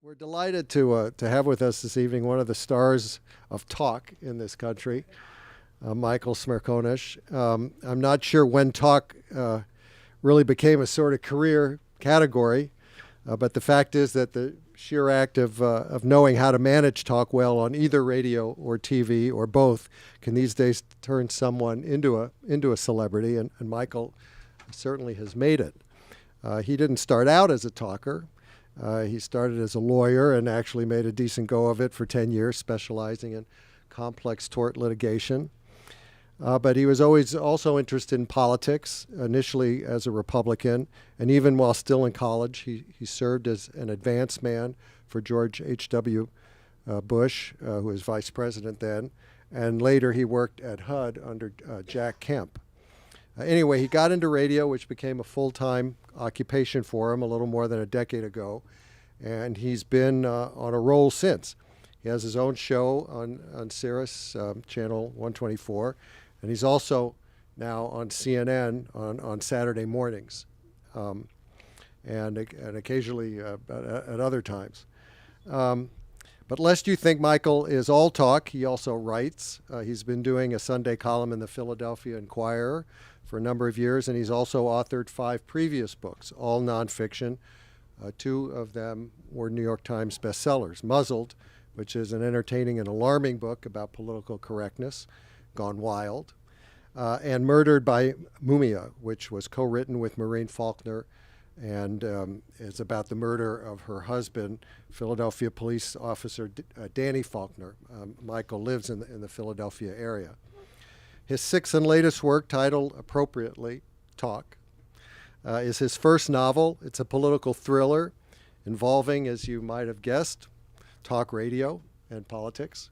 We're delighted to have with us this evening one of the stars of talk in this country, Michael Smerconish. I'm not sure when talk really became a sort of career category, but the fact is that the sheer act of knowing how to manage talk well on either radio or TV or both can these days turn someone into a celebrity, and Michael certainly has made it. He didn't start out as a talker. He started as a lawyer and actually made a decent go of it for 10 years, specializing in complex tort litigation. But he was always also interested in politics, initially as a Republican, and even while still in college, he served as an advance man for George H.W. Bush, who was vice president then, and later he worked at HUD under Jack Kemp. Anyway, he got into radio, which became a full-time occupation for him a little more than a decade ago, and he's been on a roll since. He has his own show on Sirius, channel 124, and he's also now on CNN on Saturday mornings, and occasionally at other times. But lest you think Michael is all talk, he also writes. He's been doing a Sunday column in the Philadelphia Inquirer for a number of years, and he's also authored 5 previous books, all nonfiction. 2 of them were New York Times bestsellers. Muzzled, which is an entertaining and alarming book about political correctness, gone wild, and Murdered by Mumia, which was co-written with Maureen Faulkner and is about the murder of her husband, Philadelphia police officer Danny Faulkner. Michael lives in the Philadelphia area. His 6th and latest work, titled appropriately Talk, is his first novel. It's a political thriller involving, as you might have guessed, talk radio and politics.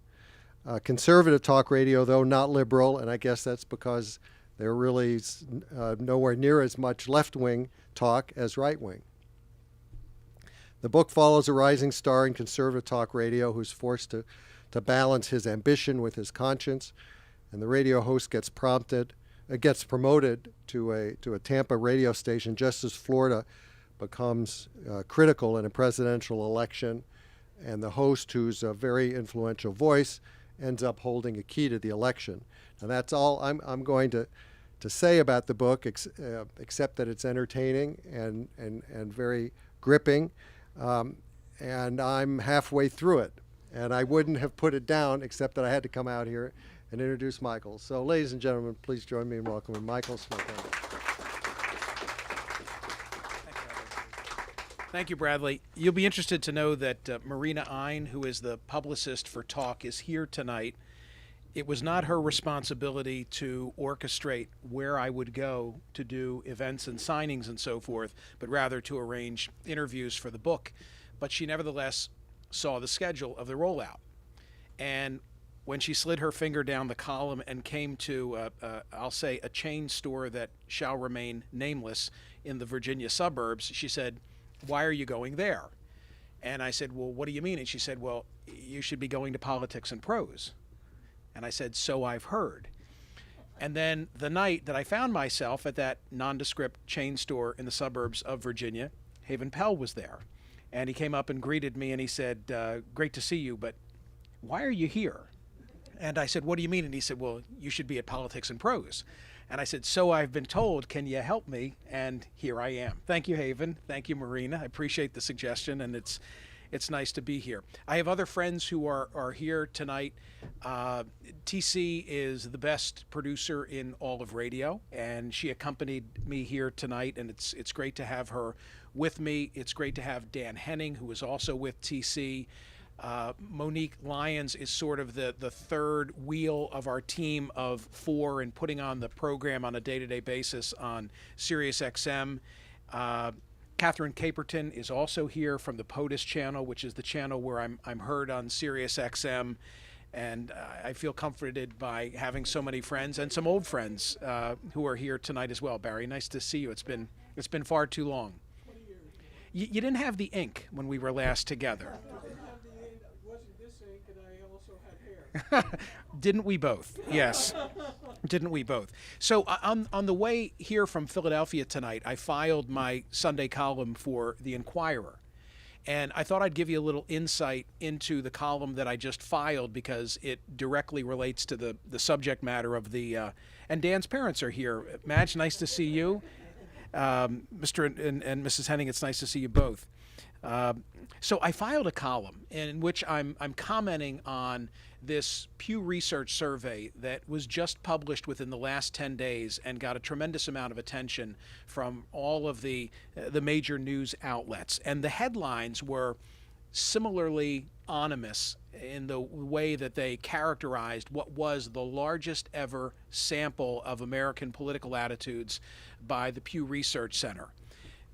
Conservative talk radio, though not liberal, and I guess that's because there really is nowhere near as much left-wing talk as right-wing. The book follows a rising star in conservative talk radio who's forced to balance his ambition with his conscience, and the radio host gets promoted to a Tampa radio station just as Florida becomes critical in a presidential election, and the host, who's a very influential voice, ends up holding a key to the election. And that's all I'm going to say about the book, except that it's entertaining and very gripping, and I'm halfway through it. And I wouldn't have put it down except that I had to come out here and introduce Michael. So, ladies and gentlemen, please join me in welcoming Michael Smerconish. Thank you, Bradley. You'll be interested to know that Marina Ein, who is the publicist for Talk, is here tonight. It was not her responsibility to orchestrate where I would go to do events and signings and so forth, but rather to arrange interviews for the book. But she nevertheless saw the schedule of the rollout. And when she slid her finger down the column and came to, I'll say, a chain store that shall remain nameless in the Virginia suburbs, she said, "Why are you going there?" And I said, "Well, what do you mean?" And she said, "Well, you should be going to Politics and Prose." And I said, "So I've heard." And then the night that I found myself at that nondescript chain store in the suburbs of Virginia, Haven Pell was there. And he came up and greeted me and he said, "Great to see you, but why are you here?" And I said, "What do you mean?" And he said, "Well, you should be at Politics and Prose." And I said, "So I've been told, can you help me?" And here I am. Thank you, Haven. Thank you, Marina. I appreciate the suggestion, and it's nice to be here. I have other friends who are here tonight. TC is the best producer in all of radio, and she accompanied me here tonight, and it's great to have her with me. It's great to have Dan Henning, who is also with TC. Monique Lyons is sort of the third wheel of our team of 4 in putting on the program on a day-to-day basis on Sirius XM. Catherine Caperton is also here from the POTUS channel, which is the channel where I'm heard on Sirius XM, and I feel comforted by having so many friends and some old friends who are here tonight as well. Barry, nice to see you. It's been far too long. 20 years. You didn't have the ink when we were last together. Didn't we both? Yes. Didn't we both? So on the way here from Philadelphia tonight, I filed my Sunday column for the Inquirer. And I thought I'd give you a little insight into the column that I just filed because it directly relates to the subject matter of the. And Dan's parents are here. Madge, nice to see you. Mr. and Mrs. Henning, it's nice to see you both. So I filed a column in which I'm commenting on this Pew Research survey that was just published within the last 10 days and got a tremendous amount of attention from all of the major news outlets. And the headlines were similarly ominous in the way that they characterized what was the largest ever sample of American political attitudes by the Pew Research Center.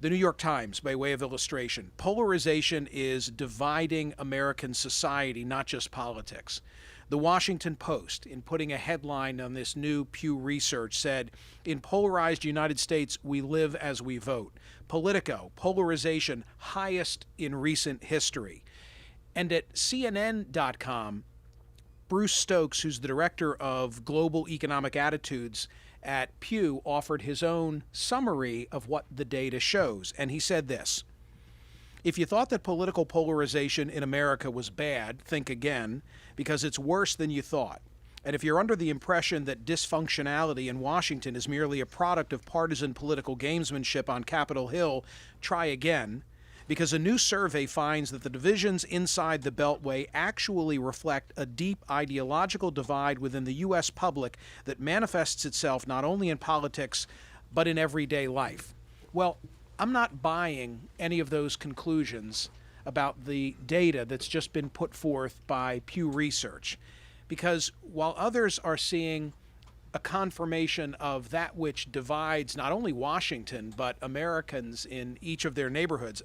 The New York Times, by way of illustration, polarization is dividing American society, not just politics. The Washington Post, in putting a headline on this new Pew Research, said, "In polarized United States, we live as we vote." Politico, polarization highest in recent history. And at CNN.com, Bruce Stokes, who's the director of Global Economic Attitudes at Pew, offered his own summary of what the data shows. And he said this: "If you thought that political polarization in America was bad, think again, because it's worse than you thought. And if you're under the impression that dysfunctionality in Washington is merely a product of partisan political gamesmanship on Capitol Hill, try again, because a new survey finds that the divisions inside the Beltway actually reflect a deep ideological divide within the U.S. public that manifests itself not only in politics, but in everyday life." Well, I'm not buying any of those conclusions about the data that's just been put forth by Pew Research, because while others are seeing a confirmation of that which divides not only Washington, but Americans in each of their neighborhoods,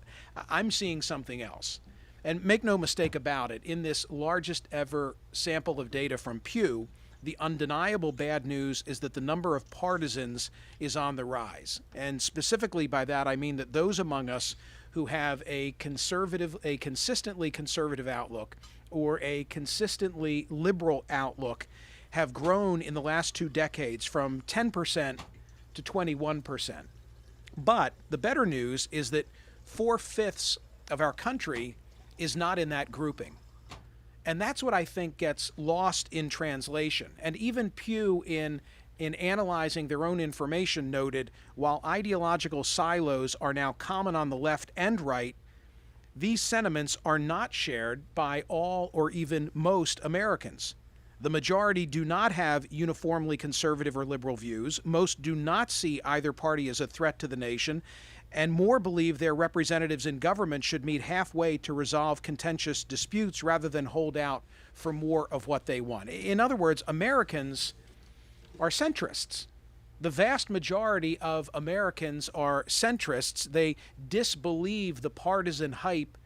I'm seeing something else. And make no mistake about it, in this largest ever sample of data from Pew, the undeniable bad news is that the number of partisans is on the rise. And specifically by that, I mean that those among us who have a consistently conservative outlook or a consistently liberal outlook have grown in the last 2 decades from 10% to 21%. But the better news is that 4/5 of our country is not in that grouping. And that's what I think gets lost in translation. And even Pew, in analyzing their own information, noted while ideological silos are now common on the left and right, these sentiments are not shared by all or even most Americans. The majority do not have uniformly conservative or liberal views. Most do not see either party as a threat to the nation, and more believe their representatives in government should meet halfway to resolve contentious disputes rather than hold out for more of what they want. In other words, Americans are centrists. The vast majority of Americans are centrists. They disbelieve the partisan hype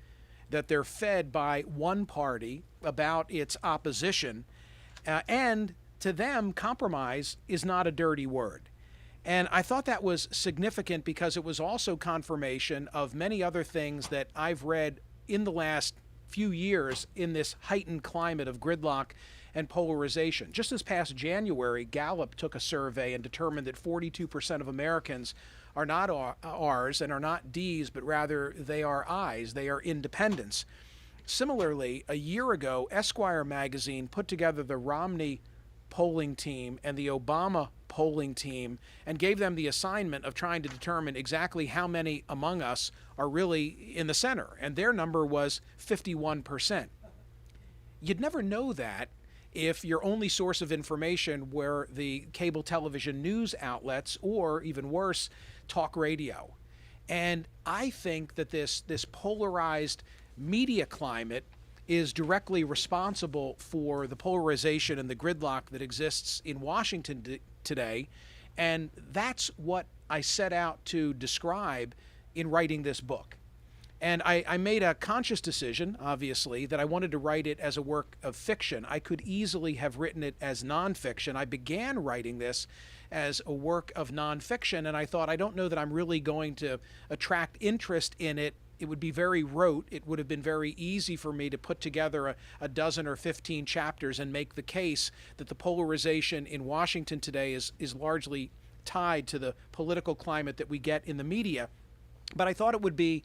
that they're fed by one party about its opposition. And to them, compromise is not a dirty word. And I thought that was significant because it was also confirmation of many other things that I've read in the last few years in this heightened climate of gridlock and polarization. Just this past January, Gallup took a survey and determined that 42% of Americans are not R's and are not D's, but rather they are I's. They are independents. Similarly, a year ago, Esquire magazine put together the Romney polling team and the Obama polling team and gave them the assignment of trying to determine exactly how many among us are really in the center. And their number was 51%. You'd never know that if your only source of information were the cable television news outlets or, even worse, talk radio. And I think that this polarized media climate is directly responsible for the polarization and the gridlock that exists in Washington today. And that's what I set out to describe in writing this book. And I made a conscious decision, obviously, that I wanted to write it as a work of fiction. I could easily have written it as nonfiction. I began writing this as a work of nonfiction, and I thought, I don't know that I'm really going to attract interest in it. It would be very rote. It would have been very easy for me to put together a dozen or 15 chapters and make the case that the polarization in Washington today is largely tied to the political climate that we get in the media. But I thought it would be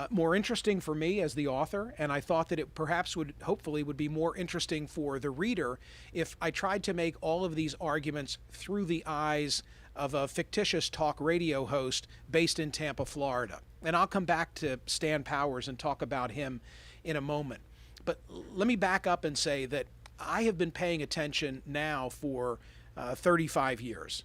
more interesting for me as the author, and I thought that it perhaps hopefully would be more interesting for the reader if I tried to make all of these arguments through the eyes of a fictitious talk radio host based in Tampa, Florida. And I'll come back to Stan Powers and talk about him in a moment. But let me back up and say that I have been paying attention now for 35 years.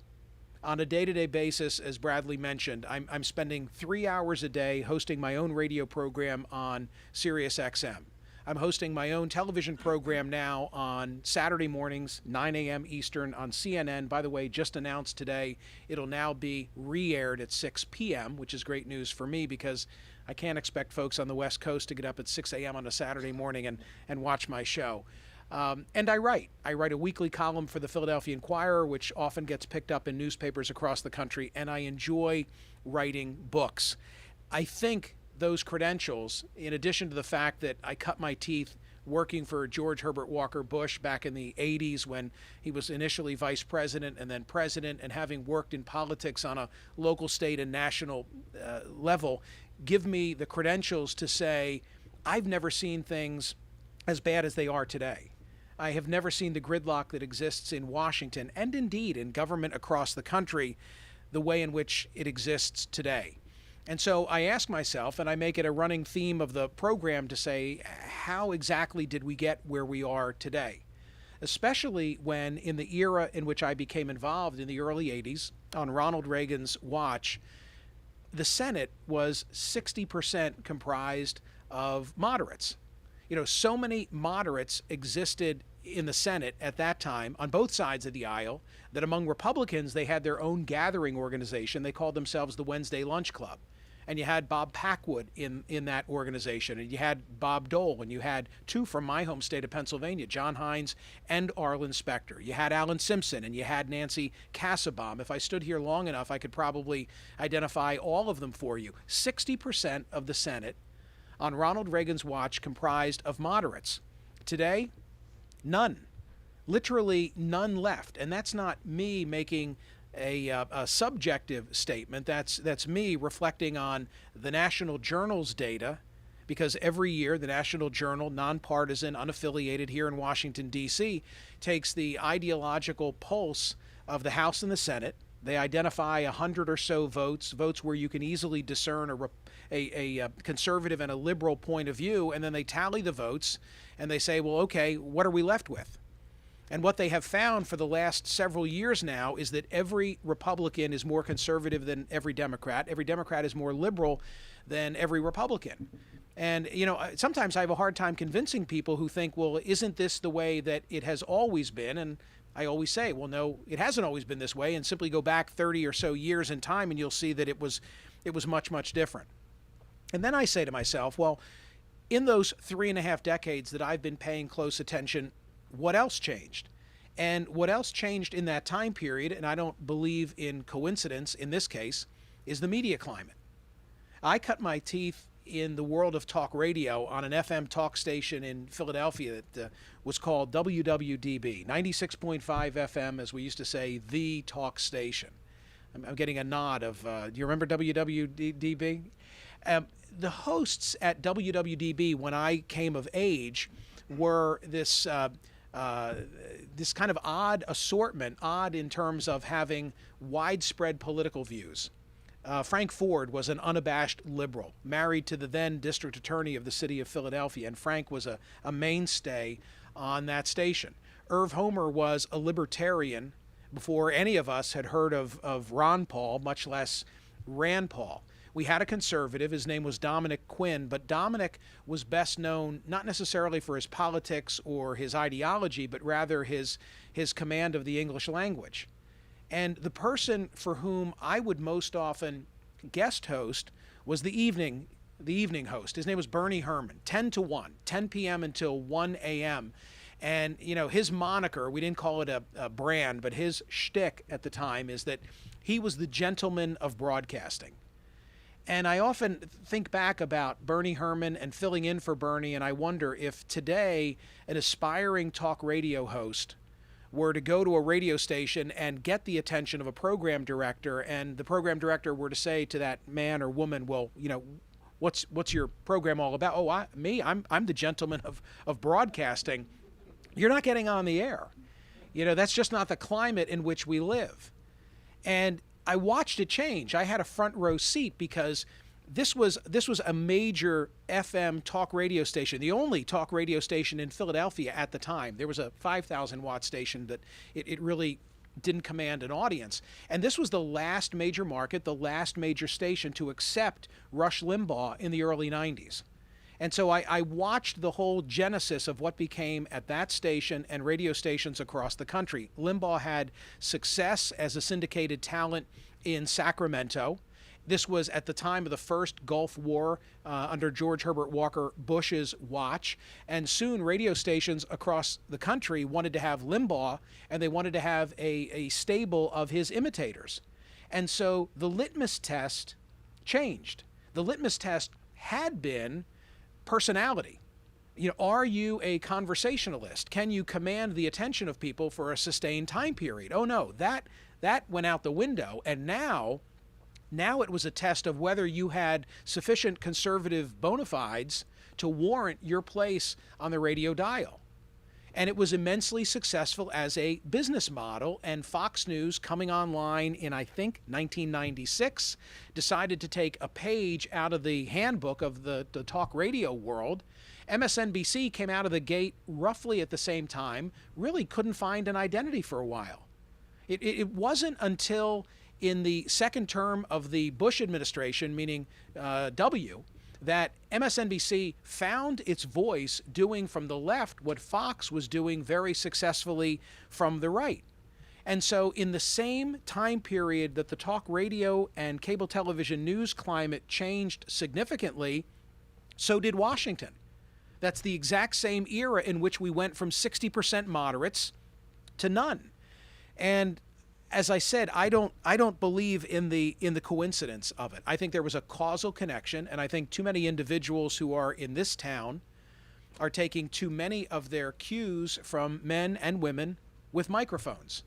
On a day-to-day basis, as Bradley mentioned, I'm spending 3 hours a day hosting my own radio program on Sirius XM. I'm hosting my own television program now on Saturday mornings, 9 a.m. Eastern on CNN. By the way, just announced today, it'll now be re-aired at 6 p.m., which is great news for me because I can't expect folks on the West Coast to get up at 6 a.m. on a Saturday morning and watch my show. And I write a weekly column for the Philadelphia Inquirer, which often gets picked up in newspapers across the country, and I enjoy writing books. I think those credentials, in addition to the fact that I cut my teeth working for George Herbert Walker Bush back in the 80s when he was initially vice president and then president, and having worked in politics on a local, state, and national level, give me the credentials to say I've never seen things as bad as they are today. I have never seen the gridlock that exists in Washington, and indeed in government across the country, the way in which it exists today. And so I ask myself, and I make it a running theme of the program, to say, how exactly did we get where we are today? Especially when, in the era in which I became involved in the early 80s, on Ronald Reagan's watch, the Senate was 60% comprised of moderates. You know, so many moderates existed in the Senate at that time on both sides of the aisle that among Republicans they had their own gathering organization. They called themselves the Wednesday Lunch Club. And you had Bob Packwood in that organization, and you had Bob Dole, and you had two from my home state of Pennsylvania, John Hines and Arlen Specter. You had Alan Simpson, and you had Nancy Kassebaum. If I stood here long enough, I could probably identify all of them for you. 60% of the Senate on Ronald Reagan's watch comprised of moderates. Today, none. Literally none left. And that's not me making a subjective statement. That's me reflecting on the National Journal's data, because every year the National Journal, nonpartisan, unaffiliated here in Washington, D.C., takes the ideological pulse of the House and the Senate. They identify 100 or so votes where you can easily discern a conservative and a liberal point of view, and then they tally the votes and they say, well, okay, what are we left with? And what they have found for the last several years now is that every Republican is more conservative than every Democrat. Every Democrat is more liberal than every Republican. And, you know, sometimes I have a hard time convincing people who think, well, isn't this the way that it has always been? And I always say, well, no, it hasn't always been this way. And simply go back 30 or so years in time and you'll see that it was much, much different. And then I say to myself, well, in those 3.5 decades that I've been paying close attention, what else changed? And what else changed in that time period, and I don't believe in coincidence in this case, is the media climate. I cut my teeth in the world of talk radio on an FM talk station in Philadelphia that was called WWDB, 96.5 FM, as we used to say, the talk station. I'm getting a nod of, do you remember WWDB? The hosts at WWDB when I came of age were this kind of odd assortment, odd in terms of having widespread political views. Frank Ford was an unabashed liberal, married to the then district attorney of the city of Philadelphia, and Frank was a mainstay on that station. Irv Homer was a libertarian before any of us had heard of Ron Paul, much less Rand Paul. We had a conservative. His name was Dominic Quinn, but Dominic was best known not necessarily for his politics or his ideology, but rather his command of the English language. And the person for whom I would most often guest host was the evening host. His name was Bernie Herman, 10 to 1, 10 p.m. until 1 a.m. And, you know, his moniker, we didn't call it a brand, but his shtick at the time is that he was the gentleman of broadcasting. And I often think back about Bernie Herman and filling in for Bernie, and I wonder if today an aspiring talk radio host were to go to a radio station and get the attention of a program director, and the program director were to say to that man or woman, well, you know, what's your program all about? Oh, I'm the gentleman of broadcasting. You're not getting on the air. That's just not the climate in which we live. And I watched it change. I had a front row seat because this was a major FM talk radio station, the only talk radio station in Philadelphia at the time. There was a 5,000 watt station that it really didn't command an audience. And this was the last major market, the last major station to accept Rush Limbaugh in the early 90s. And so I watched the whole genesis of what became at that station and radio stations across the country. Limbaugh had success as a syndicated talent in Sacramento. This was at the time of the first Gulf War under George Herbert Walker Bush's watch. And soon radio stations across the country wanted to have Limbaugh, and they wanted to have a stable of his imitators. And so the litmus test changed. The litmus test had been personality. Are you a conversationalist? Can you command the attention of people for a sustained time period? Oh no, that went out the window. And now it was a test of whether you had sufficient conservative bona fides to warrant your place on the radio dial. And it was immensely successful as a business model, and Fox News, coming online in, I think, 1996, decided to take a page out of the handbook of the talk radio world. MSNBC came out of the gate roughly at the same time, really couldn't find an identity for a while. It wasn't until in the second term of the Bush administration, meaning W, that MSNBC found its voice doing from the left what Fox was doing very successfully from the right. And so in the same time period that the talk radio and cable television news climate changed significantly, so did Washington. That's the exact same era in which we went from 60% moderates to none. And as I said, I don't believe in the coincidence of it. I think there was a causal connection, and I think too many individuals who are in this town are taking too many of their cues from men and women with microphones,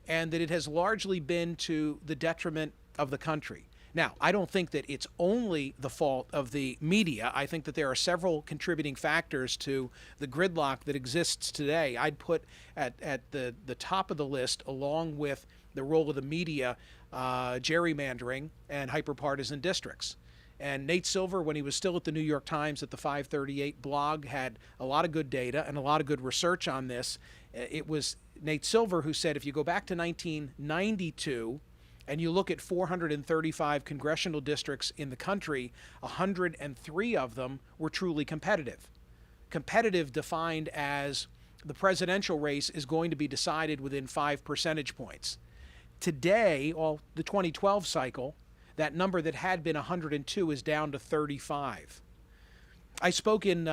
and that it has largely been to the detriment of the country. Now, I don't think that it's only the fault of the media. I think that there are several contributing factors to the gridlock that exists today. I'd put at the top of the list, along with the role of the media, gerrymandering and hyperpartisan districts. And Nate Silver, when he was still at the New York Times at the 538 blog, had a lot of good data and a lot of good research on this. It was Nate Silver who said if you go back to 1992 and you look at 435 congressional districts in the country, 103 of them were truly competitive. Competitive defined as the presidential race is going to be decided within 5 percentage points. Today, the 2012 cycle, that number that had been 102 is down to 35. I spoke in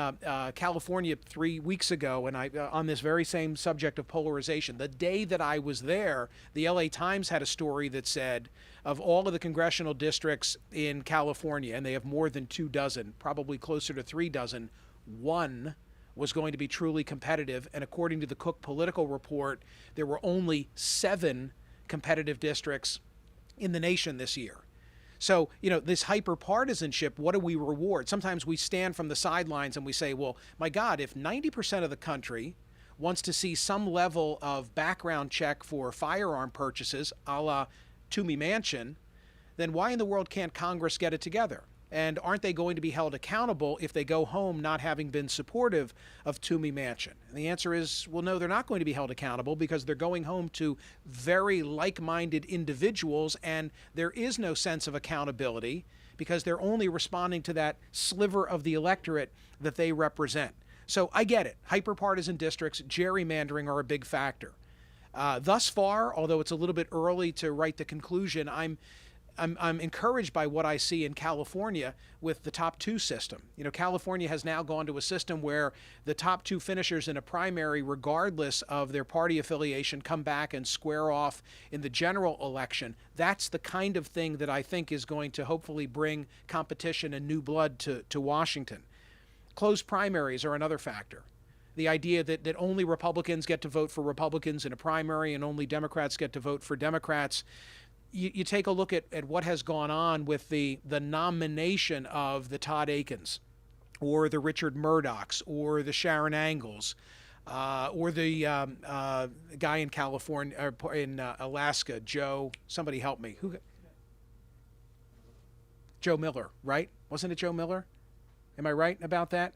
California 3 weeks ago, and on this very same subject of polarization. The day that I was there, the LA Times had a story that said of all of the congressional districts in California, and they have more than 24, probably closer to 36, one was going to be truly competitive. And according to the Cook Political Report, there were only 7 competitive districts in the nation this year. So, this hyper-partisanship, what do we reward? Sometimes we stand from the sidelines and we say, well, my God, if 90% of the country wants to see some level of background check for firearm purchases, a la Toomey Mansion, then why in the world can't Congress get it together? And aren't they going to be held accountable if they go home not having been supportive of Toomey Mansion? And the answer is, well, no, they're not going to be held accountable because they're going home to very like-minded individuals, and there is no sense of accountability because they're only responding to that sliver of the electorate that they represent. So I get it. Hyperpartisan districts, gerrymandering are a big factor. Thus far, although it's a little bit early to write the conclusion, I'm encouraged by what I see in California with the top 2 system. California has now gone to a system where the top 2 finishers in a primary, regardless of their party affiliation, come back and square off in the general election. That's the kind of thing that I think is going to hopefully bring competition and new blood to Washington. Closed primaries are another factor. The idea that only Republicans get to vote for Republicans in a primary and only Democrats get to vote for Democrats. you take a look at what has gone on with the nomination of the Todd Akins or the Richard Murdochs or the Sharon Angles or the guy in California or in Alaska, Joe, somebody help me. Joe Miller, right? Wasn't it Joe Miller? Am I right about that?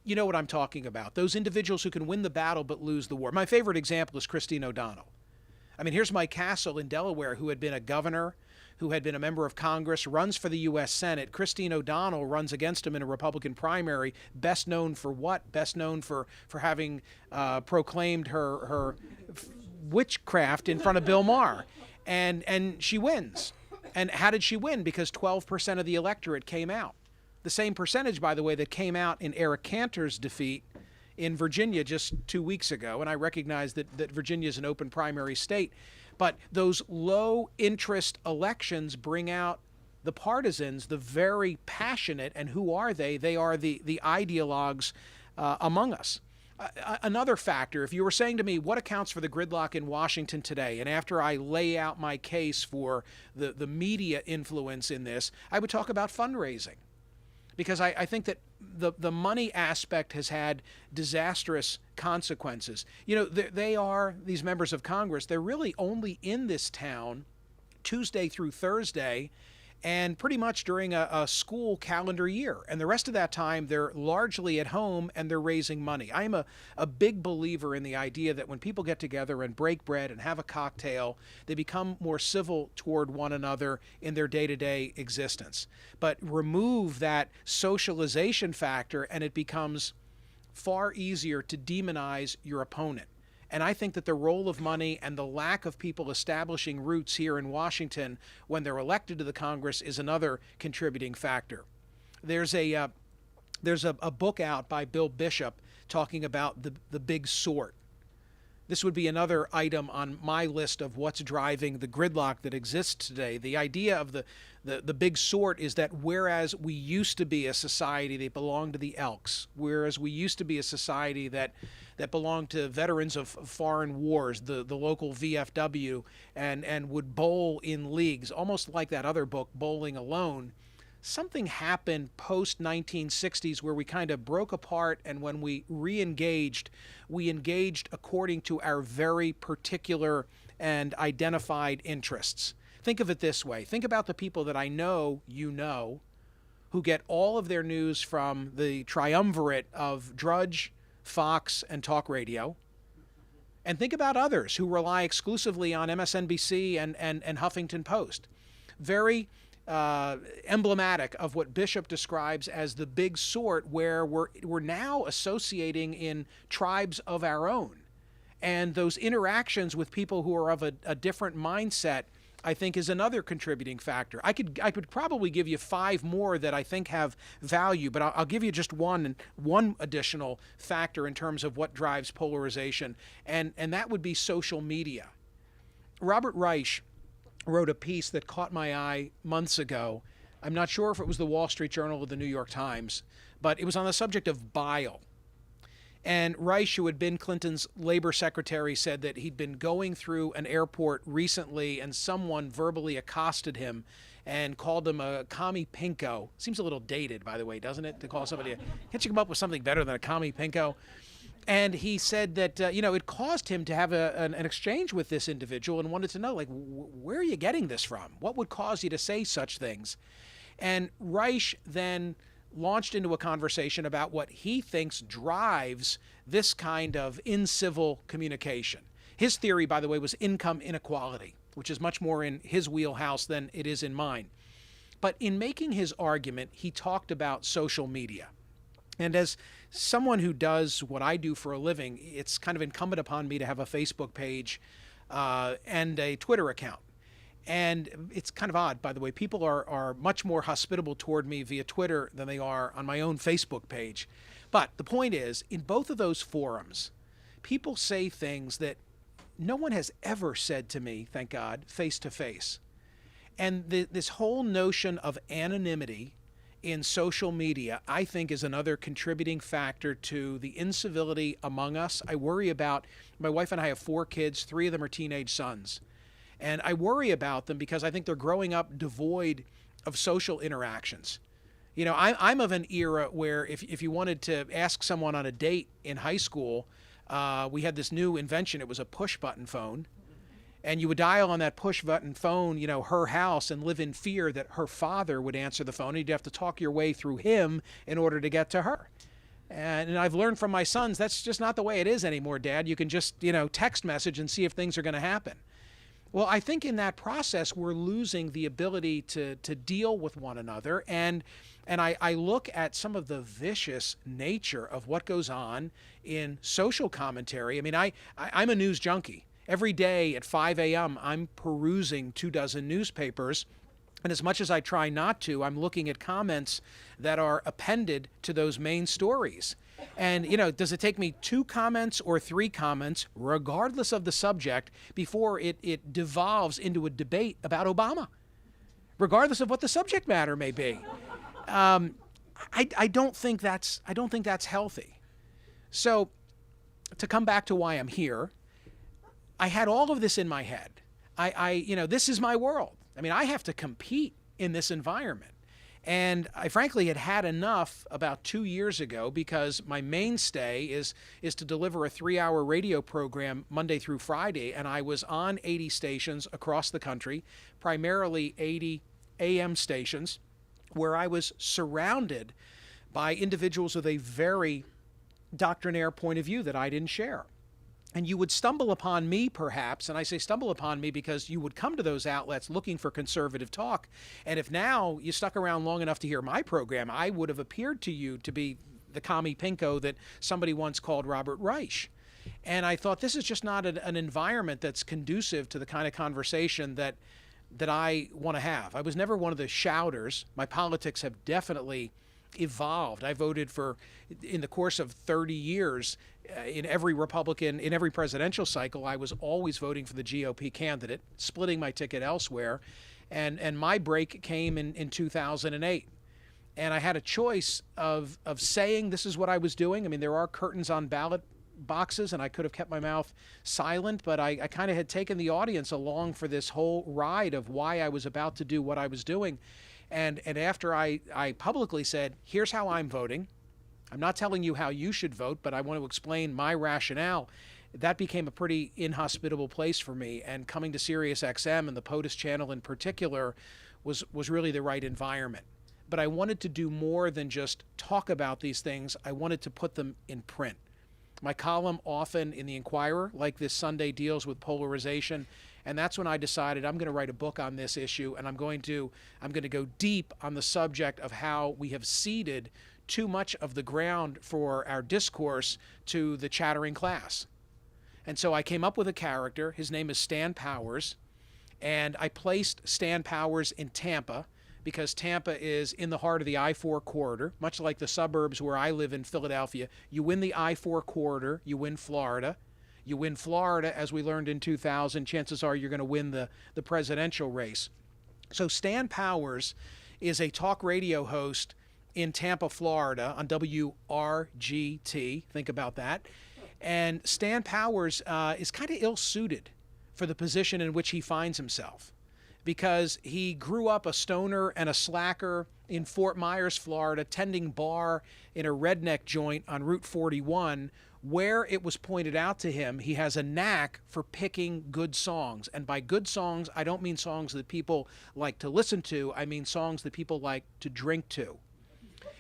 You know what I'm talking about. Those individuals who can win the battle but lose the war. My favorite example is Christine O'Donnell. I mean, here's Mike Castle in Delaware, who had been a governor, who had been a member of Congress, runs for the U.S. Senate. Christine O'Donnell runs against him in a Republican primary, best known for what? Best known for having proclaimed her witchcraft in front of Bill Maher. And she wins. And how did she win? Because 12% of the electorate came out. The same percentage, by the way, that came out in Eric Cantor's defeat in Virginia just 2 weeks ago, and I recognize that Virginia is an open primary state, but those low interest elections bring out the partisans, the very passionate, and who are they? They are the ideologues among us. Another factor, if you were saying to me, what accounts for the gridlock in Washington today, and after I lay out my case for the media influence in this, I would talk about fundraising. Because I think that the money aspect has had disastrous consequences. You know, they are, these members of Congress, they're really only in this town Tuesday through Thursday and pretty much during a school calendar year. And the rest of that time, they're largely at home and they're raising money. I'm a big believer in the idea that when people get together and break bread and have a cocktail, they become more civil toward one another in their day-to-day existence. But remove that socialization factor and it becomes far easier to demonize your opponent. And I think that the role of money and the lack of people establishing roots here in Washington when they're elected to the Congress is another contributing factor. There's a book out by Bill Bishop talking about the big sort. This would be another item on my list of what's driving the gridlock that exists today. The idea of the big sort is that whereas we used to be a society that belonged to the Elks, whereas we used to be a society that belonged to veterans of foreign wars, the local VFW, and would bowl in leagues, almost like that other book, Bowling Alone, something happened post-1960s where we kind of broke apart, and when we re-engaged, we engaged according to our very particular and identified interests. Think of it this way. Think about the people that I know you know who get all of their news from the triumvirate of Drudge, Fox, and talk radio. And think about others who rely exclusively on MSNBC and Huffington Post. Very emblematic of what Bishop describes as the big sort, where we're now associating in tribes of our own. And those interactions with people who are of a different mindset, I think, is another contributing factor. I could probably give you 5 more that I think have value, but I'll give you just one additional factor in terms of what drives polarization, and that would be social media. Robert Reich wrote a piece that caught my eye months ago. I'm not sure if it was the Wall Street Journal or the New York Times, but it was on the subject of bile. And Reich, who had been Clinton's labor secretary, said that he'd been going through an airport recently and someone verbally accosted him and called him a commie pinko. Seems a little dated, by the way, doesn't it, to call somebody can't you come up with something better than a commie pinko? And he said that, it caused him to have an exchange with this individual and wanted to know, like, where are you getting this from? What would cause you to say such things? And Reich then launched into a conversation about what he thinks drives this kind of incivil communication. His theory, by the way, was income inequality, which is much more in his wheelhouse than it is in mine. But in making his argument, he talked about social media. And as someone who does what I do for a living, it's kind of incumbent upon me to have a Facebook page and a Twitter account. And it's kind of odd, by the way. People are much more hospitable toward me via Twitter than they are on my own Facebook page. But the point is, in both of those forums, people say things that no one has ever said to me, thank God, face to face. And this whole notion of anonymity in social media, I think, is another contributing factor to the incivility among us. I worry about, my wife and I have 4 kids, 3 of them are teenage sons. And I worry about them because I think they're growing up devoid of social interactions. You know, I'm of an era where if you wanted to ask someone on a date in high school, we had this new invention. It was a push button phone. And you would dial on that push button phone, you know, her house, and live in fear that her father would answer the phone. And you'd have to talk your way through him in order to get to her. And I've learned from my sons, that's just not the way it is anymore, Dad. You can just, you know, text message and see if things are going to happen. Well, I think in that process, we're losing the ability to deal with one another. And I look at some of the vicious nature of what goes on in social commentary. I mean, I'm a news junkie. Every day at 5 a.m., I'm perusing 24 newspapers. And as much as I try not to, I'm looking at comments that are appended to those main stories. And, you know, does it take me 2 comments or 3 comments, regardless of the subject, before it devolves into a debate about Obama, regardless of what the subject matter may be? I don't think that's healthy. So, to come back to why I'm here, I had all of this in my head. You know, this is my world. I mean, I have to compete in this environment. And I frankly had had enough about 2 years ago, because my mainstay is to deliver a 3-hour radio program Monday through Friday. And I was on 80 stations across the country, primarily 80 AM stations, where I was surrounded by individuals with a very doctrinaire point of view that I didn't share. And you would stumble upon me, perhaps, and I say stumble upon me because you would come to those outlets looking for conservative talk. And if now you stuck around long enough to hear my program, I would have appeared to you to be the commie pinko that somebody once called Robert Reich. And I thought, this is just not an environment that's conducive to the kind of conversation that I want to have. I was never one of the shouters. My politics have definitely evolved. I voted for, in the course of 30 years, in every presidential cycle, I was always voting for the GOP candidate, splitting my ticket elsewhere. And my break came in 2008. And I had a choice of saying this is what I was doing. I mean, there are curtains on ballot boxes, and I could have kept my mouth silent, but I kind of had taken the audience along for this whole ride of why I was about to do what I was doing. And after I publicly said, here's how I'm voting, I'm not telling you how you should vote, but I want to explain my rationale, that became a pretty inhospitable place for me. And coming to Sirius XM and the POTUS channel in particular was really the right environment. But I wanted to do more than just talk about these things. I wanted to put them in print. My column often in the Inquirer, like this Sunday, deals with polarization. And that's when I decided I'm going to write a book on this issue, and I'm going to go deep on the subject of how we have ceded too much of the ground for our discourse to the chattering class. And so I came up with a character. His name is Stan Powers, and I placed Stan Powers in Tampa because Tampa is in the heart of the I-4 corridor, much like the suburbs where I live in Philadelphia. You win the I-4 corridor, you win Florida. You win Florida, as we learned in 2000, chances are you're going to win the presidential race. So Stan Powers is a talk radio host in Tampa, Florida on WRGT. Think about that. And Stan Powers is kind of ill-suited for the position in which he finds himself, because he grew up a stoner and a slacker in Fort Myers, Florida, tending bar in a redneck joint on Route 41, where it was pointed out to him he has a knack for picking good songs. And by good songs, I don't mean songs that people like to listen to. I mean songs that people like to drink to.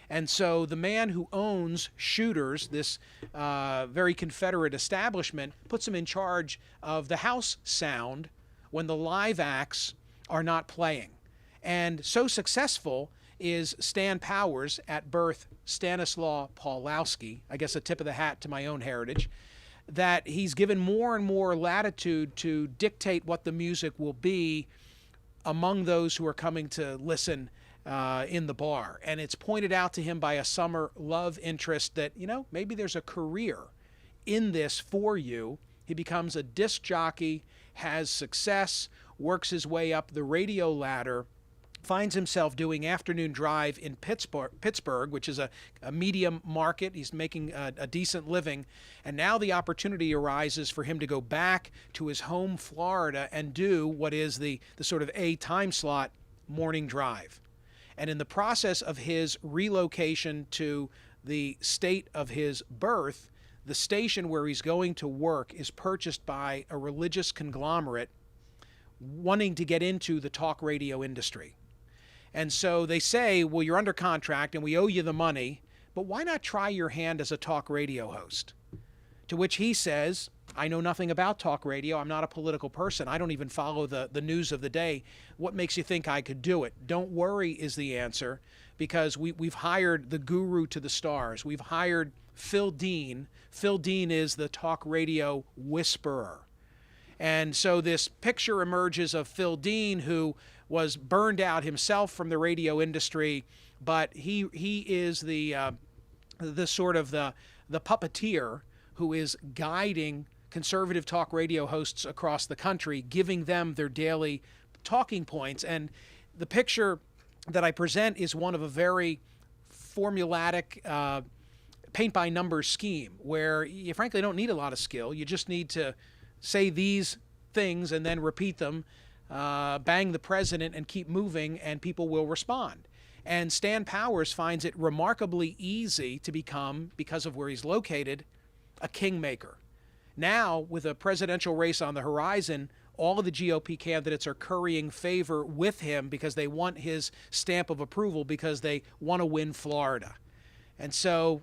And so the man who owns Shooters, this very Confederate establishment, puts him in charge of the house sound when the live acts are not playing. And so successful is Stan Powers, at birth Stanislaw Pawlowski, I guess a tip of the hat to my own heritage, that he's given more and more latitude to dictate what the music will be among those who are coming to listen in the bar. And it's pointed out to him by a summer love interest that, you know, maybe there's a career in this for you. He becomes a disc jockey, has success, works his way up the radio ladder, finds himself doing afternoon drive in Pittsburgh, which is a medium market. He's making a decent living. And now the opportunity arises for him to go back to his home Florida and do what is the sort of a time slot morning drive. And in the process of his relocation to the state of his birth, the station where he's going to work is purchased by a religious conglomerate wanting to get into the talk radio industry. And so they say, well, you're under contract and we owe you the money, but why not try your hand as a talk radio host? To which he says, I know nothing about talk radio. I'm not a political person. I don't even follow the news of the day. What makes you think I could do it? Don't worry is the answer, because we've hired the guru to the stars. We've hired Phil Dean. Phil Dean is the talk radio whisperer. And so this picture emerges of Phil Dean, who was burned out himself from the radio industry, but he is the sort of the puppeteer who is guiding conservative talk radio hosts across the country, giving them their daily talking points. And the picture that I present is one of a very formulatic paint-by-numbers scheme where you frankly don't need a lot of skill. You just need to say these things and then repeat them, bang the president and keep moving, and people will respond. And Stan Powers finds it remarkably easy to become, because of where he's located, a kingmaker. Now, with a presidential race on the horizon, all of the GOP candidates are currying favor with him because they want his stamp of approval, because they want to win Florida. And so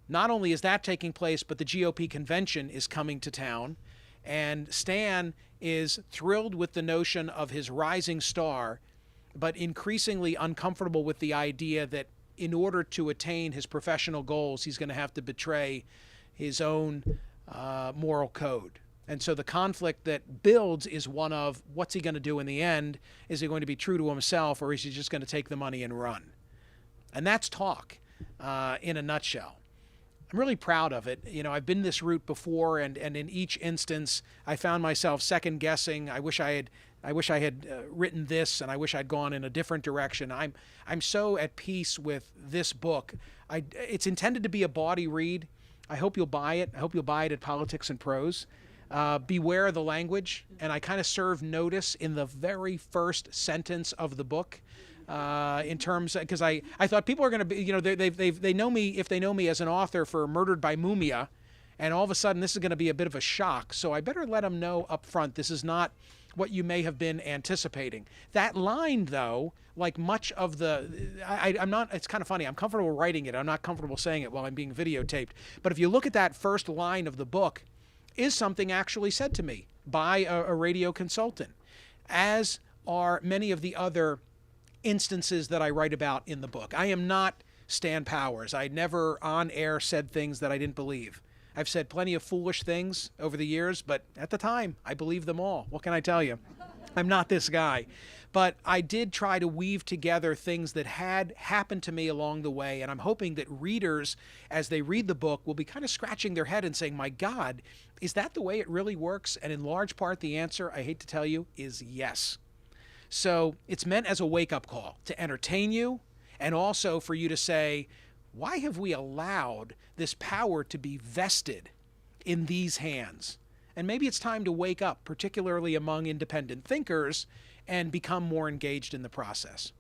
not only is that taking place, but the GOP convention is coming to town. And Stan is thrilled with the notion of his rising star, but increasingly uncomfortable with the idea that in order to attain his professional goals, he's going to have to betray his own moral code. And so the conflict that builds is one of, what's he going to do in the end? Is he going to be true to himself, or is he just going to take the money and run? And that's talk in a nutshell. I'm really proud of it. You know, I've been this route before, and in each instance, I found myself second guessing. I wish I had written this, and I wish I'd gone in a different direction. I'm so at peace with this book. It's intended to be a bawdy read. I hope you'll buy it. I hope you'll buy it at Politics and Prose. Beware of the language, and I kind of serve notice in the very first sentence of the book. In terms, because I thought people are going to be, you know, they know me, if they know me as an author for Murdered by Mumia, and all of a sudden this is going to be a bit of a shock. So I better let them know up front, this is not what you may have been anticipating. That line, though, like much of I'm not, it's kind of funny, I'm comfortable writing it, I'm not comfortable saying it while I'm being videotaped. But if you look at that first line of the book, is something actually said to me by a radio consultant, as are many of the other instances that I write about in the book. I am not Stan Powers. I never on air said things that I didn't believe. I've said plenty of foolish things over the years, but at the time, I believed them all. What can I tell you? I'm not this guy. But I did try to weave together things that had happened to me along the way, and I'm hoping that readers, as they read the book, will be kind of scratching their head and saying, my God, is that the way it really works? And in large part, the answer, I hate to tell you, is yes. So it's meant as a wake-up call to entertain you, and also for you to say, why have we allowed this power to be vested in these hands? And maybe it's time to wake up, particularly among independent thinkers, and become more engaged in the process.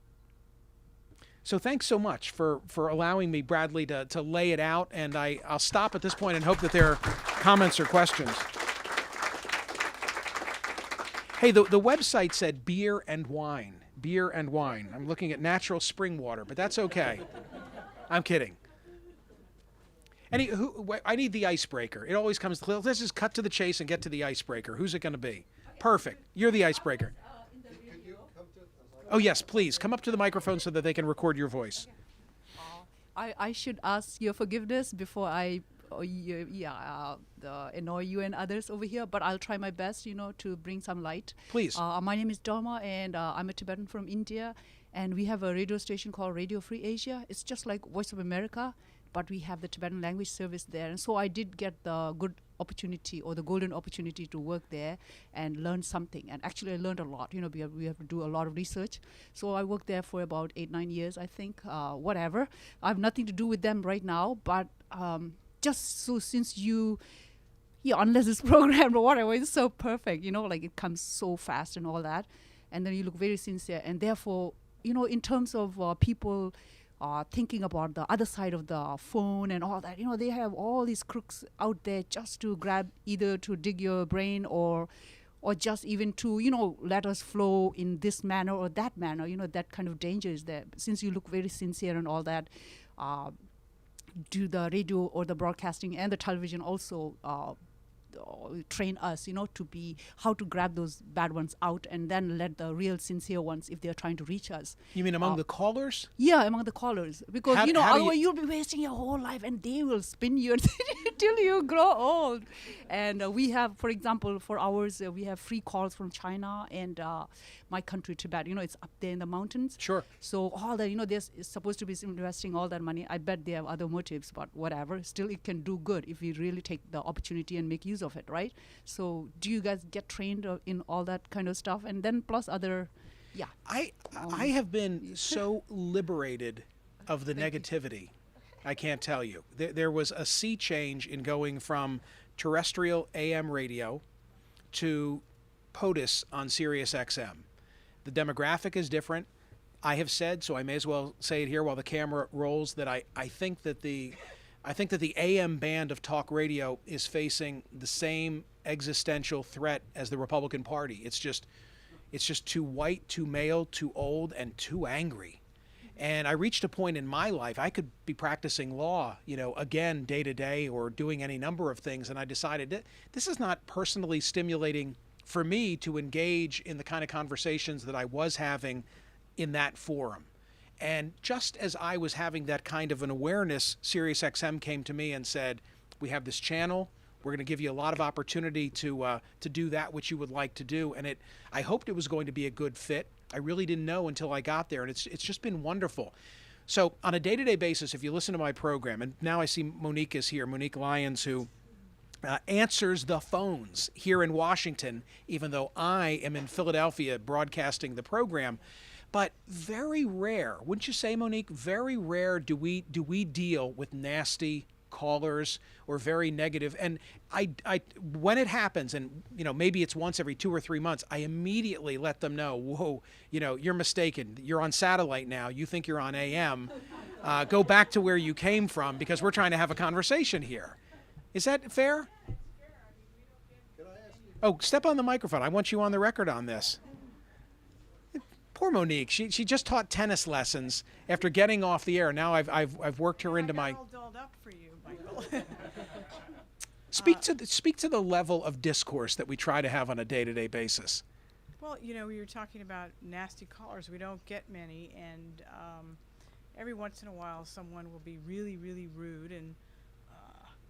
So thanks so much for allowing me, Bradley, to lay it out, and I'll stop at this point and hope that there are comments or questions. Hey, the website said beer and wine. Beer and wine. I'm looking at natural spring water, but that's okay. I'm kidding. I need the icebreaker. It always comes. Let's just cut to the chase and get to the icebreaker. Who's it going to be? Perfect. You're the icebreaker. Oh, yes, please. Come up to the microphone so that they can record your voice. I should ask your forgiveness before I annoy you and others over here, but I'll try my best, to bring some light. Please. My name is Dharma, and I'm a Tibetan from India, and we have a radio station called Radio Free Asia. It's just like Voice of America, but we have the Tibetan language service there. And so I did get the good opportunity or the golden opportunity to work there and learn something. And actually, I learned a lot. We have to do a lot of research. So I worked there for about 8-9 years, I think. Whatever. I have nothing to do with them right now, but just so since unless it's programmed or whatever, it's so perfect. Like it comes so fast and all that, and then you look very sincere. And therefore, in terms of people thinking about the other side of the phone and all that, they have all these crooks out there just to grab, either to dig your brain or just even to, let us flow in this manner or that manner. That kind of danger is there. Since you look very sincere and all that, do the radio or the broadcasting and the television also train us, to be how to grab those bad ones out and then let the real sincere ones, if they're trying to reach us. You mean among the callers? Yeah, among the callers. Because, otherwise you'll be wasting your whole life and they will spin you until you grow old. And we have, for example, for ours, we have free calls from China and my country, Tibet. It's up there in the mountains. Sure. So all that, they're supposed to be investing all that money. I bet they have other motives, but whatever. Still, it can do good if we really take the opportunity and make use of it, right? So do you guys get trained in all that kind of stuff? And then plus other, yeah. I have been so liberated of the negativity. I can't tell you. There was a sea change in going from terrestrial AM radio to POTUS on Sirius XM. The demographic is different. I have said, so I may as well say it here while the camera rolls, that I think that the AM band of talk radio is facing the same existential threat as the Republican Party. It's just too white, too male, too old, and too angry. And I reached a point in my life, I could be practicing law, again, day to day, or doing any number of things. And I decided that this is not personally stimulating for me to engage in the kind of conversations that I was having in that forum. And just as I was having that kind of an awareness, SiriusXM came to me and said, we have this channel. We're going to give you a lot of opportunity to do that which you would like to do. And I hoped it was going to be a good fit. I really didn't know until I got there. And it's just been wonderful. So on a day-to-day basis, if you listen to my program, and now I see Monique is here, Monique Lyons, who answers the phones here in Washington, even though I am in Philadelphia broadcasting the program. But very rare, wouldn't you say, Monique? Very rare do we deal with nasty callers or very negative. And I when it happens, and maybe it's once every 2 or 3 months, I immediately let them know, whoa, you're mistaken. You're on satellite now. You think you're on AM. Go back to where you came from, because we're trying to have a conversation here. Is that fair? Oh, step on the microphone. I want you on the record on this. Poor Monique. She just taught tennis lessons after getting off the air. Now I've worked her into my. I got all dolled up for you, Michael. Speak to the level of discourse that we try to have on a day-to-day basis. Well, we were talking about nasty callers. We don't get many, and every once in a while, someone will be really, really rude, and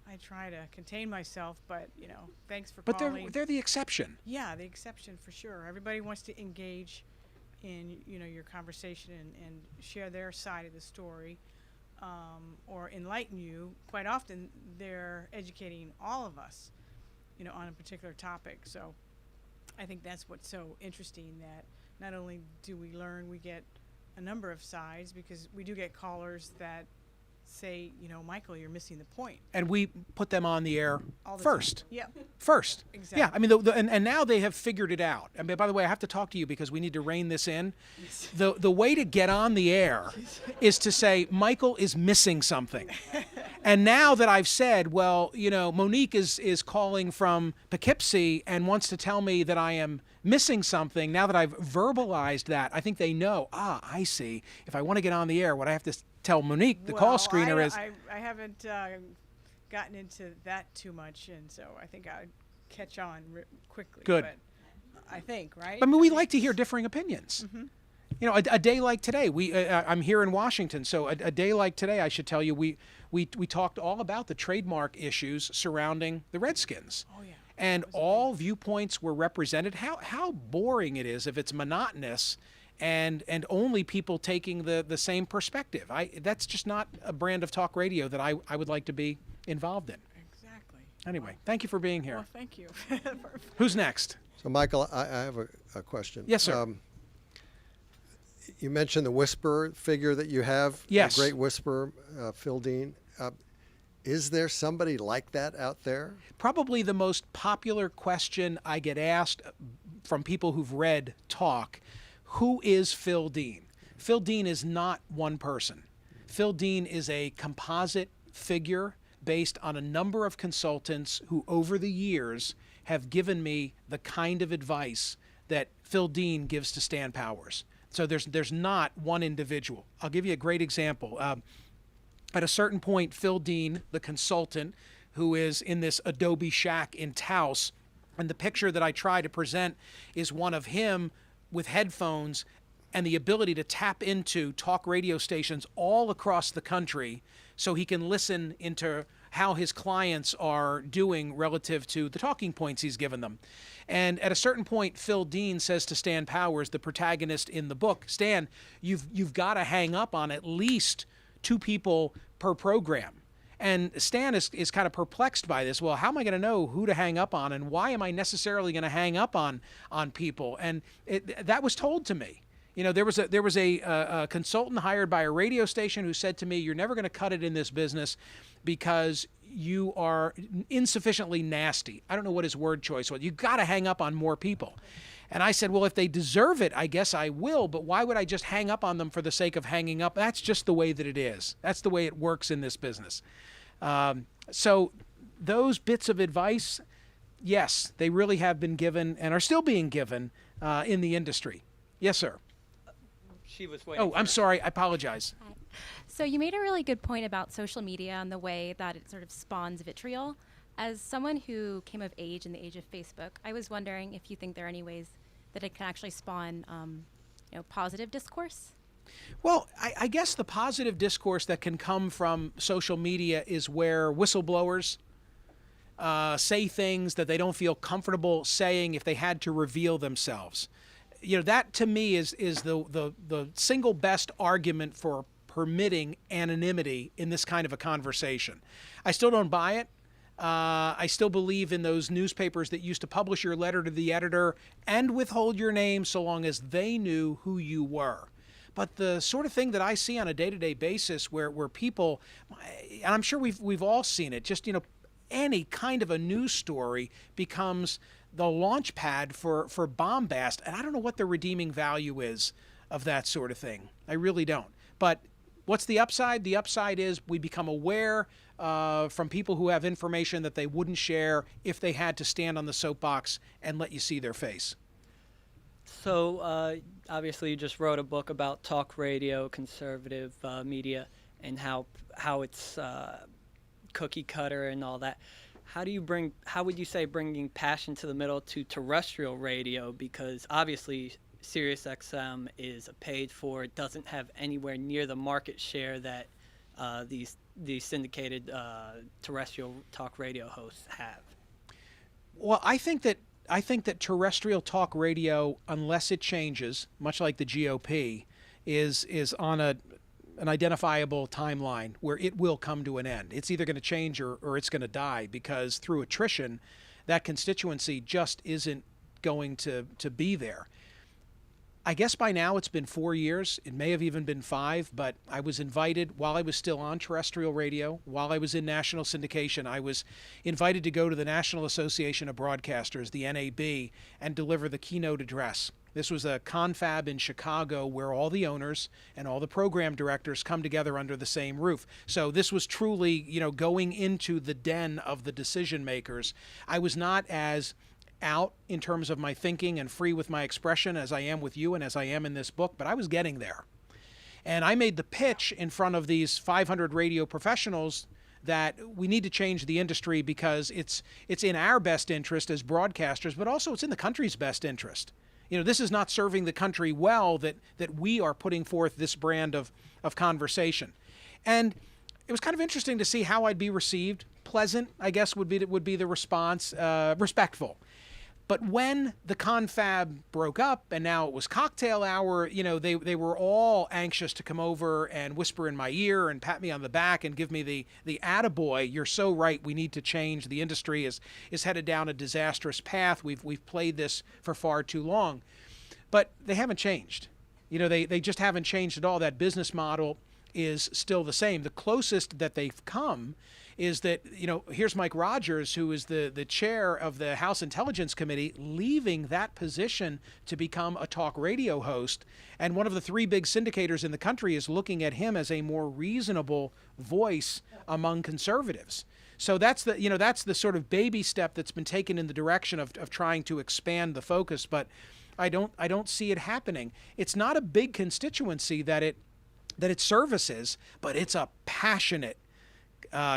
I try to contain myself. But thanks for calling. But they're the exception. Yeah, the exception for sure. Everybody wants to engage in your conversation and share their side of the story, or enlighten you. Quite often they're educating all of us on a particular topic. So I think that's what's so interesting, that not only do we learn, we get a number of sides, because we do get callers that say, Michael, you're missing the point. And we put them on the air All the first. time. Yep. First. Exactly. Yeah, I mean, and now they have figured it out. I mean, by the way, I have to talk to you because we need to rein this in. The way to get on the air is to say, Michael is missing something. And now that I've said, well, Monique is calling from Poughkeepsie and wants to tell me that I am missing something, now that I've verbalized that, I think they know, I see. If I want to get on the air, what I have to tell Monique, the call screener, is... I haven't gotten into that too much, and so I think I'd catch on quickly. Good. But I think, right? I mean, we like to hear differing opinions. Mm-hmm. A day like today, I'm here in Washington, so a day like today, I should tell you, we talked all about the trademark issues surrounding the Redskins. Oh, yeah. And all viewpoints were represented. How boring it is if it's monotonous and only people taking the same perspective. That's just not a brand of talk radio that I would like to be involved in. Exactly. Anyway, thank you for being here. Well, thank you. Who's next? So, Michael, I have a question. Yes, sir. You mentioned the whisperer figure that you have. Yes. The great whisperer, Phil Dean. Is there somebody like that out there? Probably the most popular question I get asked from people who've read Talk, who is Phil Dean? Phil Dean is not one person. Phil Dean is a composite figure based on a number of consultants who over the years have given me the kind of advice that Phil Dean gives to Stan Powers. So there's not one individual. I'll give you a great example. At a certain point, Phil Dean, the consultant, who is in this Adobe shack in Taos, and the picture that I try to present is one of him with headphones and the ability to tap into talk radio stations all across the country so he can listen into how his clients are doing relative to the talking points he's given them. And at a certain point, Phil Dean says to Stan Powers, the protagonist in the book, Stan, you've got to hang up on at least 2 people per program. And Stan is kind of perplexed by this. Well, how am I going to know who to hang up on, and why am I necessarily going to hang up on people? And that was told to me. You know, there was a consultant hired by a radio station who said to me, "You're never going to cut it in this business because you are insufficiently nasty." I don't know what his word choice was. You got to hang up on more people. And I said, well, if they deserve it, I guess I will, but why would I just hang up on them for the sake of hanging up? That's just the way that it is. That's the way it works in this business. So those bits of advice, yes, they really have been given and are still being given in the industry. Yes, sir. She was waiting. Oh, I'm sorry. I apologize. So you made a really good point about social media and the way that it sort of spawns vitriol. As someone who came of age in the age of Facebook, I was wondering if you think there are any ways that it can actually spawn, positive discourse. Well, I guess the positive discourse that can come from social media is where whistleblowers say things that they don't feel comfortable saying if they had to reveal themselves. You know, that to me is the single best argument for permitting anonymity in this kind of a conversation. I still don't buy it. I still believe in those newspapers that used to publish your letter to the editor and withhold your name so long as they knew who you were. But the sort of thing that I see on a day-to-day basis where people, and I'm sure we've all seen it, just, any kind of a news story becomes the launch pad for bombast. And I don't know what the redeeming value is of that sort of thing. I really don't. But what's the upside? The upside is we become aware from people who have information that they wouldn't share if they had to stand on the soapbox and let you see their face. So obviously you just wrote a book about talk radio, conservative media, and how it's cookie cutter and all that. How would you say bringing passion to the middle to terrestrial radio? Because obviously SiriusXM is paid for. It doesn't have anywhere near the market share that these syndicated terrestrial talk radio hosts have. Well, I think that terrestrial talk radio, unless it changes, much like the GOP, is on an identifiable timeline where it will come to an end. It's either going to change or it's going to die, because through attrition, that constituency just isn't going to be there. I guess by now it's been 4 years. It may have even been 5, but I was invited while I was still on terrestrial radio, while I was in national syndication. I was invited to go to the National Association of Broadcasters, the NAB, and deliver the keynote address. This was a confab in Chicago where all the owners and all the program directors come together under the same roof. So this was truly, going into the den of the decision makers. I was not as out in terms of my thinking and free with my expression as I am with you and as I am in this book, but I was getting there. And I made the pitch in front of these 500 radio professionals that we need to change the industry because it's in our best interest as broadcasters, but also it's in the country's best interest. This is not serving the country well that we are putting forth this brand of conversation. And it was kind of interesting to see how I'd be received. Pleasant, I guess, would be the response, respectful. But when the confab broke up and now it was cocktail hour, they were all anxious to come over and whisper in my ear and pat me on the back and give me the attaboy. You're so right. We need to change. The industry is headed down a disastrous path. We've played this for far too long. But they haven't changed. They just haven't changed at all. That business model is still the same. The closest that they've come is that, here's Mike Rogers, who is the chair of the House Intelligence Committee, leaving that position to become a talk radio host. And one of the 3 big syndicators in the country is looking at him as a more reasonable voice among conservatives. So that's the sort of baby step that's been taken in the direction of trying to expand the focus. But I don't see it happening. It's not a big constituency that it services, but it's a passionate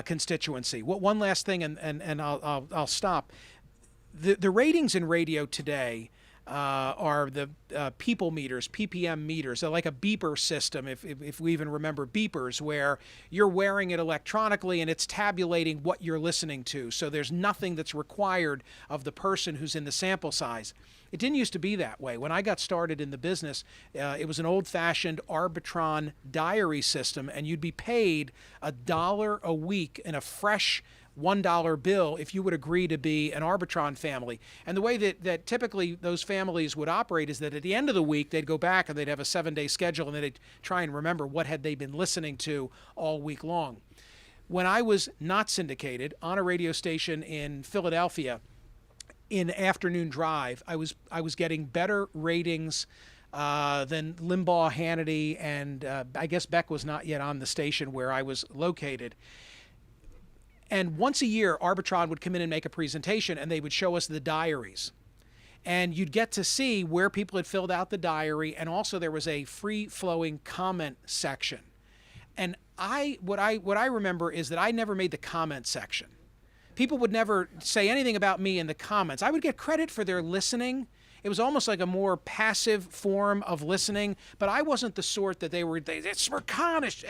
constituency. One last thing, and I'll stop. The ratings in radio today are the people meters, PPM meters. They're like a beeper system, if we even remember beepers, where you're wearing it electronically and it's tabulating what you're listening to. So there's nothing that's required of the person who's in the sample size. It didn't used to be that way. When I got started in the business, it was an old-fashioned Arbitron diary system, and you'd be paid $1 a week in a fresh $1 bill if you would agree to be an Arbitron family. And the way that typically those families would operate is that at the end of the week, they'd go back and they'd have a 7-day schedule, and then they'd try and remember what had they been listening to all week long. When I was not syndicated on a radio station in Philadelphia, in afternoon drive, I was getting better ratings than Limbaugh, Hannity, and I guess Beck was not yet on the station where I was located. And once a year, Arbitron would come in and make a presentation, and they would show us the diaries. And you'd get to see where people had filled out the diary, and also there was a free-flowing comment section. And what I remember is that I never made the comment section. People would never say anything about me in the comments. I would get credit for their listening. It was almost like a more passive form of listening, but I wasn't the sort that it's Smerconish,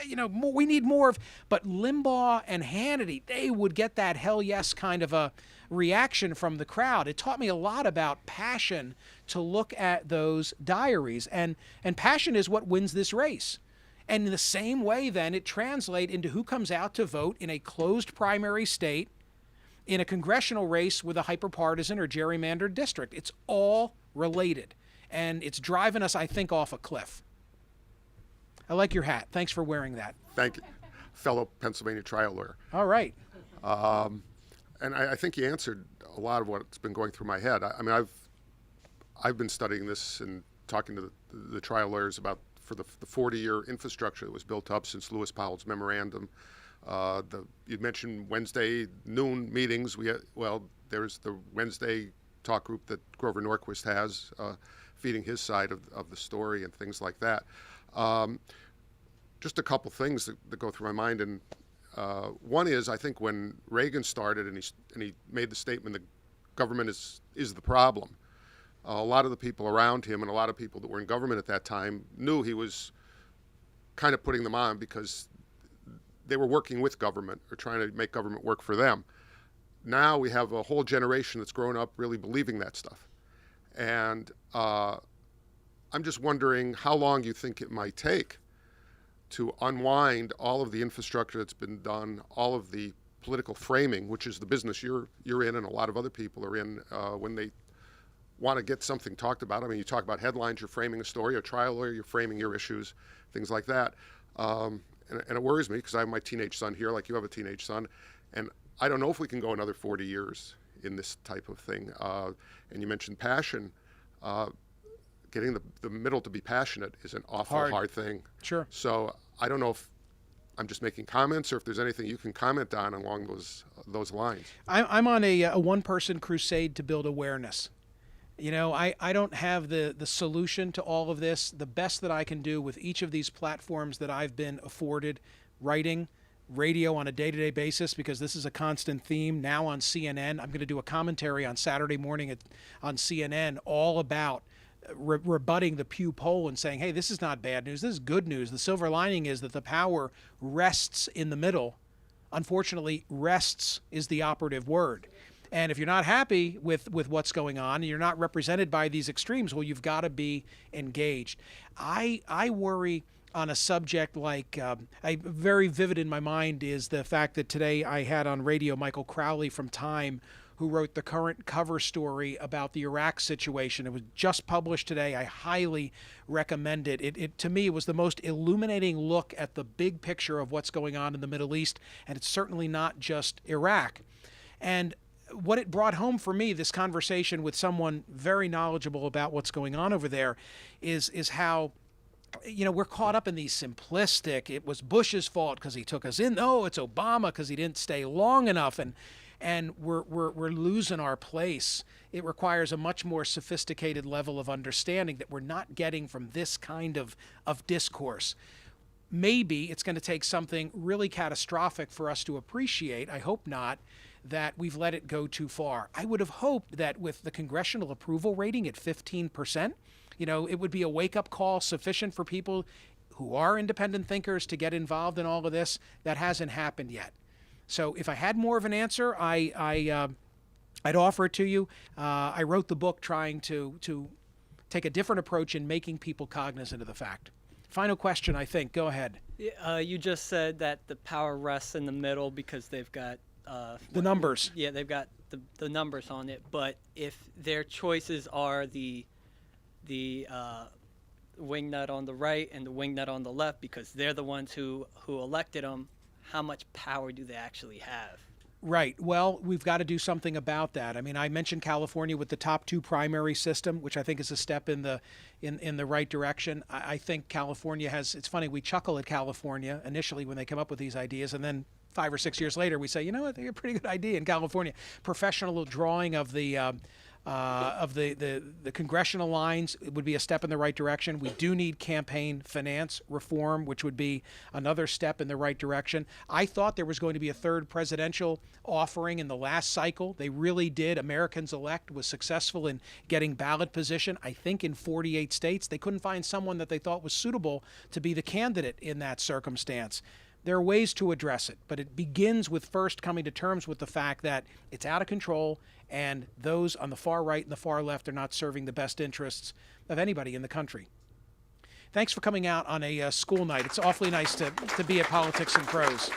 we need more of. But Limbaugh and Hannity, they would get that hell yes kind of a reaction from the crowd. It taught me a lot about passion to look at those diaries, and passion is what wins this race. And in the same way, then, it translates into who comes out to vote in a closed primary state, in a congressional race with a hyperpartisan or gerrymandered district. It's all related, and it's driving us, I think, off a cliff. I like your hat. Thanks for wearing that. Thank you. Fellow Pennsylvania trial lawyer. All right. And I think you answered a lot of what's been going through my head. I mean, I've been studying this and talking to the trial lawyers about for the 40-year infrastructure that was built up since Lewis Powell's memorandum. You mentioned Wednesday noon meetings. There's the Wednesday talk group that Grover Norquist has, feeding his side of the story and things like that. Just a couple things that go through my mind, and one is I think when Reagan started and he made the statement that government is the problem, a lot of the people around him and a lot of people that were in government at that time knew he was kind of putting them on because they were working with government or trying to make government work for them. Now we have a whole generation that's grown up really believing that stuff. And I'm just wondering how long you think it might take to unwind all of the infrastructure that's been done, all of the political framing, which is the business you're in and a lot of other people are in when they want to get something talked about. I mean, you talk about headlines, you're framing a story, a trial lawyer, you're framing your issues, things like that. And it worries me because I have my teenage son here, like you have a teenage son, and I don't know if we can go another 40 years in this type of thing. And you mentioned passion. Getting the middle to be passionate is an awful hard thing. Sure. So I don't know if I'm just making comments or if there's anything you can comment on along those lines. I'm on a one-person crusade to build awareness. I don't have the solution to all of this. The best that I can do with each of these platforms that I've been afforded, writing, radio on a day-to-day basis, because this is a constant theme now on CNN. I'm going to do a commentary on Saturday morning on CNN all about rebutting the Pew poll and saying, hey, this is not bad news. This is good news. The silver lining is that the power rests in the middle. Unfortunately, rests is the operative word. And if you're not happy with what's going on and you're not represented by these extremes, well, you've got to be engaged. I worry on a subject like, very vivid in my mind is the fact that today I had on radio Michael Crowley from Time, who wrote the current cover story about the Iraq situation. It was just published today. I highly recommend it. It to me, it was the most illuminating look at the big picture of what's going on in the Middle East, and it's certainly not just Iraq. And what it brought home for me, this conversation with someone very knowledgeable about what's going on over there, is how, we're caught up in these simplistic, it was Bush's fault because he took us in. No, it's Obama because he didn't stay long enough. And we're losing our place. It requires a much more sophisticated level of understanding that we're not getting from this kind of discourse. Maybe it's going to take something really catastrophic for us to appreciate. I hope not, that we've let it go too far. I would have hoped that with the congressional approval rating at 15%, it would be a wake-up call sufficient for people who are independent thinkers to get involved in all of this. That hasn't happened yet. So if I had more of an answer, I'd offer it to you. I wrote the book trying to take a different approach in making people cognizant of the fact. Final question, I think. Go ahead. You just said that the power rests in the middle because they've got the numbers. Yeah, they've got the numbers on it. But if their choices are the wingnut on the right and the wingnut on the left, because they're the ones who elected them, how much power do they actually have? Right. Well, we've got to do something about that. I mean, I mentioned California with the top 2 primary system, which I think is a step in the right direction. I think California has. It's funny, we chuckle at California initially when they come up with these ideas, and then 5 or 6 years later we say, you know what, they're a pretty good idea in California. Professional drawing of the congressional lines would be a step in the right direction. We do need campaign finance reform, which would be another step in the right direction. I thought there was going to be a third presidential offering in the last cycle. They really did. Americans Elect was successful in getting ballot position, I think, in 48 states. They couldn't find someone that they thought was suitable to be the candidate in that circumstance. There are ways to address it, but it begins with first coming to terms with the fact that it's out of control and those on the far right and the far left are not serving the best interests of anybody in the country. Thanks for coming out on a school night. It's awfully nice to be at Politics and Prose.